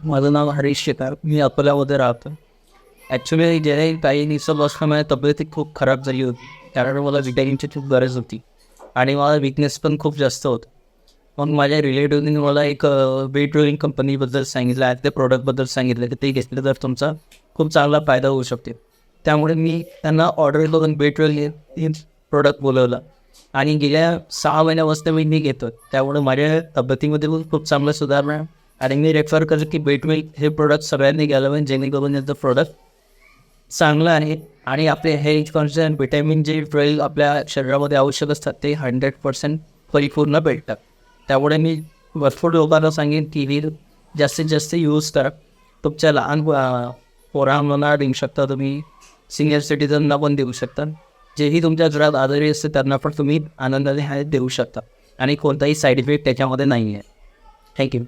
माझं नाव हरीश शेतार. मी अकोल्यामध्ये राहतो. ॲक्च्युली जे काही निसर्ग असल्यामुळे तब्येत खूप खराब झाली होती, कारण मला विटॅमिनची खूप गरज होती आणि मला विकनेस पण खूप जास्त होतं. मग माझ्या रिलेटिव्हनी मला एक वेट रोलिंग कंपनीबद्दल सांगितलं आहे, ते प्रोडक्टबद्दल सांगितलं की ते घेतलं तर तुमचा खूप चांगला फायदा होऊ शकते. त्यामुळे मी त्यांना ऑर्डर करून वेट रोलिंग हे प्रोडक्ट बोलवलं आणि गेल्या 6 महिन्यापासून मी घेतो. त्यामुळे माझ्या तब्येतीमध्ये पण खूप चांगला सुधारणा आणि मी रेफर करेन की बेटवेल हे प्रोडक्ट सगळ्यांनी घ्यायला पाहिजे, जेणेकरून याचं प्रोडक्ट चांगलं आहे आणि आपले हेल्थ कॉन्शियस व्हिटॅमिन जे 12 आपल्या शरीरामध्ये आवश्यक असतात ते 100% परिपूर्ण भेटतात. त्यामुळे मी भरपूर लोकांना सांगेन की हे जास्तीत जास्त यूज करा. तुमच्या लहान पोरांना देऊ शकता, तुम्ही सिनियर सिटीजनना पण देऊ शकता. जेही तुमच्या घरात आजारी असते त्यांना पण तुम्ही आनंदाने हे देऊ शकता आणि कोणताही साईड इफेक्ट त्याच्यामध्ये नाही आहे. थँक्यू.